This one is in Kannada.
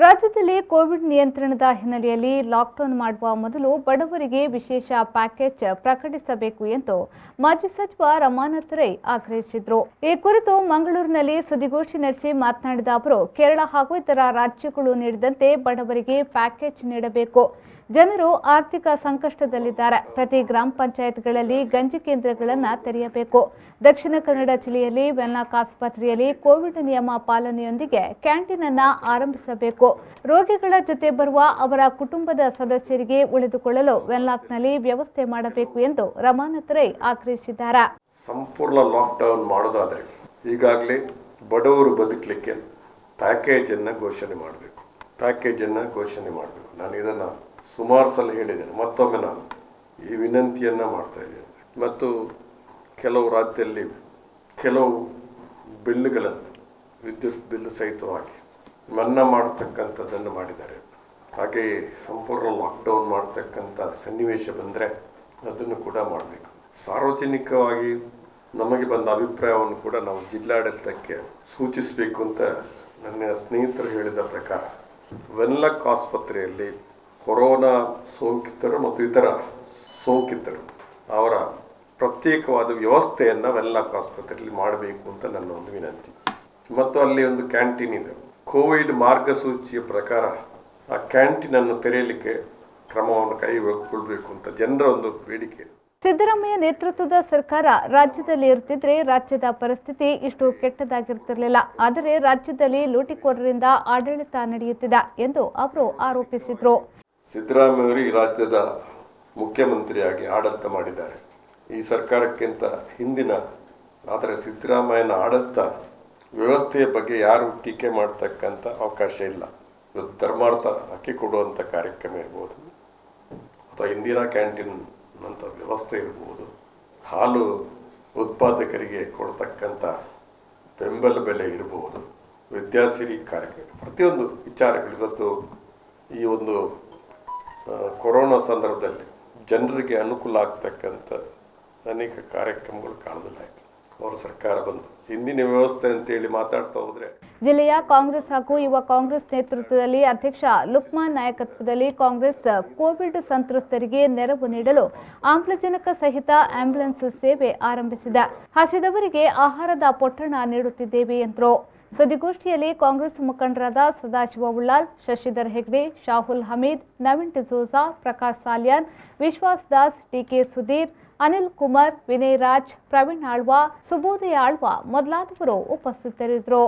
ರಾಜ್ಯದಲ್ಲಿ ಕೋವಿಡ್ ನಿಯಂತ್ರಣದ ಹಿನ್ನೆಲೆಯಲ್ಲಿ ಲಾಕ್ಡೌನ್ ಮಾಡುವ ಮೊದಲು ಬಡವರಿಗೆ ವಿಶೇಷ ಪ್ಯಾಕೇಜ್ ಪ್ರಕಟಿಸಬೇಕು ಎಂದು ಮಾಜಿ ಸಚಿವ ರಮಾನಾಥ್ ರೈ ಆಗ್ರಹಿಸಿದರು. ಈ ಕುರಿತು ಮಂಗಳೂರಿನಲ್ಲಿ ಸುದ್ದಿಗೋಷ್ಠಿ ನಡೆಸಿ ಮಾತನಾಡಿದ ಅವರು, ಕೇರಳ ಹಾಗೂ ಇತರ ರಾಜ್ಯಗಳು ನೀಡಿದಂತೆ ಬಡವರಿಗೆ ಪ್ಯಾಕೇಜ್ ನೀಡಬೇಕು. ಜನರು ಆರ್ಥಿಕ ಸಂಕಷ್ಟದಲ್ಲಿದ್ದಾರೆ. ಪ್ರತಿ ಗ್ರಾಮ ಪಂಚಾಯತ್ಗಳಲ್ಲಿ ಗಂಜಿ ಕೇಂದ್ರಗಳನ್ನು ತೆರೆಯಬೇಕು. ದಕ್ಷಿಣ ಕನ್ನಡ ಜಿಲ್ಲೆಯಲ್ಲಿ ವೆನ್ಲಾಕ್ ಆಸ್ಪತ್ರೆಯಲ್ಲಿ ಕೋವಿಡ್ ನಿಯಮ ಪಾಲನೆಯೊಂದಿಗೆ ಕ್ಯಾಂಟೀನ್ ಅನ್ನು ಆರಂಭಿಸಬೇಕು. ರೋಗಿಗಳ ಜೊತೆ ಬರುವ ಅವರ ಕುಟುಂಬದ ಸದಸ್ಯರಿಗೆ ಉಳಿದುಕೊಳ್ಳಲು ವೆನ್ಲಾಕ್ನಲ್ಲಿ ವ್ಯವಸ್ಥೆ ಮಾಡಬೇಕು ಎಂದು ರಮಾನಾಥ್ ರೈ ಆಗ್ರಹಿಸಿದ್ದಾರೆ. ಸಂಪೂರ್ಣ ಲಾಕ್ಡೌನ್ ಮಾಡೋದಾದರೆ ಈಗಾಗಲೇ ಬಡವರು ಬದುಕಲಿಕ್ಕೆ ಪ್ಯಾಕೇಜ್ ಅನ್ನು ಘೋಷಣೆ ಮಾಡಬೇಕು. ನಾನು ಇದನ್ನು ಸುಮಾರು ಸಲ ಹೇಳಿದ್ದೇನೆ. ಮತ್ತೊಮ್ಮೆ ನಾನು ಈ ವಿನಂತಿಯನ್ನು ಮಾಡ್ತಾ ಇದ್ದೇನೆ. ಮತ್ತು ಕೆಲವು ರಾಜ್ಯದಲ್ಲಿ ಕೆಲವು ಬಿಲ್ಗಳನ್ನು ವಿದ್ಯುತ್ ಬಿಲ್ ಸಹಿತವಾಗಿ ಮನ್ನಾ ಮಾಡತಕ್ಕಂಥದ್ದನ್ನು ಮಾಡಿದ್ದಾರೆ. ಹಾಗೆಯೇ ಸಂಪೂರ್ಣ ಲಾಕ್ಡೌನ್ ಮಾಡ್ತಕ್ಕಂಥ ಸನ್ನಿವೇಶ ಬಂದರೆ ಅದನ್ನು ಕೂಡ ಮಾಡಬೇಕು. ಸಾರ್ವಜನಿಕವಾಗಿ ನಮಗೆ ಬಂದ ಅಭಿಪ್ರಾಯವನ್ನು ಕೂಡ ನಾವು ಜಿಲ್ಲಾಡಳಿತಕ್ಕೆ ಸೂಚಿಸಬೇಕು ಅಂತ ನನ್ನ ಸ್ನೇಹಿತರು ಹೇಳಿದ ಪ್ರಕಾರ ವೆನ್ಲಾಕ್ ಆಸ್ಪತ್ರೆಯಲ್ಲಿ ಕೊರೋನಾ ಸೋಂಕಿತರು ಮತ್ತು ಇತರ ಸೋಂಕಿತರು ಅವರ ಪ್ರತ್ಯೇಕವಾದ ವ್ಯವಸ್ಥೆಯನ್ನು ವೆನ್ಲಾಕ್ ಆಸ್ಪತ್ರೆಯಲ್ಲಿ ಮಾಡಬೇಕು ಅಂತ ನನ್ನ ಒಂದು ವಿನಂತಿ. ಮತ್ತು ಅಲ್ಲಿ ಒಂದು ಕ್ಯಾಂಟೀನ್ ಇದೆ. ಕೋವಿಡ್ ಮಾರ್ಗಸೂಚಿಯ ಪ್ರಕಾರ ಆ ಕ್ಯಾಂಟೀನ್ ಅನ್ನು ತೆರೆಯಲಿಕ್ಕೆ ಕ್ರಮವನ್ನು ಕೈಗೊಳ್ಳಬೇಕು ಅಂತ ಜನರ ಒಂದು ಬೇಡಿಕೆ. ಸಿದ್ದರಾಮಯ್ಯ ನೇತೃತ್ವದ ಸರ್ಕಾರ ರಾಜ್ಯದಲ್ಲಿ ಇರುತ್ತಿದ್ರೆ ರಾಜ್ಯದ ಪರಿಸ್ಥಿತಿ ಇಷ್ಟು ಕೆಟ್ಟದಾಗಿರುತ್ತಿರಲಿಲ್ಲ. ಆದರೆ ರಾಜ್ಯದಲ್ಲಿ ಲೂಟಿಕೋರರಿಂದ ಆಡಳಿತ ನಡೆಯುತ್ತಿದೆ ಎಂದು ಅವರು ಆರೋಪಿಸಿದರು. ಸಿದ್ದರಾಮಯ್ಯವರು ಈ ರಾಜ್ಯದ ಮುಖ್ಯಮಂತ್ರಿಯಾಗಿ ಆಡಳಿತ ಮಾಡಿದ್ದಾರೆ. ಈ ಸರ್ಕಾರಕ್ಕಿಂತ ಹಿಂದಿನ ಆದರೆ ಸಿದ್ದರಾಮಯ್ಯನ ಆಡಳಿತ ವ್ಯವಸ್ಥೆಯ ಬಗ್ಗೆ ಯಾರು ಟೀಕೆ ಮಾಡ್ತಕ್ಕಂಥ ಅವಕಾಶ ಇಲ್ಲ. ಧರ್ಮಾರ್ಥ ಅಕ್ಕಿ ಕೊಡುವಂಥ ಕಾರ್ಯಕ್ರಮ ಇರ್ಬೋದು, ಅಥವಾ ಇಂದಿರಾ ಕ್ಯಾಂಟೀನ್ ಅಂತ ವ್ಯವಸ್ಥೆ ಇರ್ಬೋದು, ಹಾಲು ಉತ್ಪಾದಕರಿಗೆ ಕೊಡ್ತಕ್ಕಂಥ ಬೆಂಬಲ ಬೆಲೆ ಇರ್ಬೋದು, ವಿದ್ಯಾಸಿರಿ ಕಾರ್ಯಕ್ರಮ, ಪ್ರತಿಯೊಂದು ವಿಚಾರಗಳು ಇವತ್ತು ಈ ಒಂದು ಕೊರೋನಾ ಸಂದರ್ಭದಲ್ಲಿ ಜನರಿಗೆ ಅನುಕೂಲ ಆಗ್ತಕ್ಕಂಥ ಅನೇಕ ಕಾರ್ಯಕ್ರಮಗಳು ಕಾಣಲಾಯಿತು. ಅವರ ಸರ್ಕಾರ ಬಂದು ಹಿಂದಿನ ವ್ಯವಸ್ಥೆ ಅಂತೇಳಿ ಮಾತಾಡ್ತಾ ಹೋದ್ರೆ ಜಿಲ್ಲೆಯ ಕಾಂಗ್ರೆಸ್ ಹಾಗೂ ಯುವ ಕಾಂಗ್ರೆಸ್ ನೇತೃತ್ವದಲ್ಲಿ ಅಧ್ಯಕ್ಷ ಲುಕ್ಮಾನ್ ನಾಯಕತ್ವದಲ್ಲಿ ಕಾಂಗ್ರೆಸ್ ಕೋವಿಡ್ ಸಂತ್ರಸ್ತರಿಗೆ ನೆರವು ನೀಡಲು ಆಮ್ಲಜನಕ ಸಹಿತ ಆಂಬ್ಯುಲೆನ್ಸ್ ಸೇವೆ ಆರಂಭಿಸಿದೆ. ಹಸಿದವರಿಗೆ ಆಹಾರದ ಪೊಟ್ಟಣ ನೀಡುತ್ತಿದ್ದೇವೆ ಎಂದರು. ಸುದ್ದಿಗೋಷ್ಠಿಯಲ್ಲಿ ಕಾಂಗ್ರೆಸ್ ಮುಖಂಡರಾದ ಸದಾಶಿವ ಉಳ್ಳಾಲ್, ಶಶಿಧರ್ ಹೆಗ್ಡೆ, ಶಾಹುಲ್ ಹಮೀದ್, ನವೀನ್ ಡಿಸೋಜಾ, ಪ್ರಕಾಶ್ ಸಾಲ್ಯಾನ್, ವಿಶ್ವಾಸ್ ದಾಸ್, ಟಿಕೆ ಸುಧೀರ್, ಅನಿಲ್ ಕುಮಾರ್, ವಿನಯ್ ರಾಜ್, ಪ್ರವೀಣ್ ಆಳ್ವಾ, ಸುಬೋಧಯ ಆಳ್ವಾ ಮೊದಲಾದವರು ಉಪಸ್ಥಿತರಿದ್ದರು.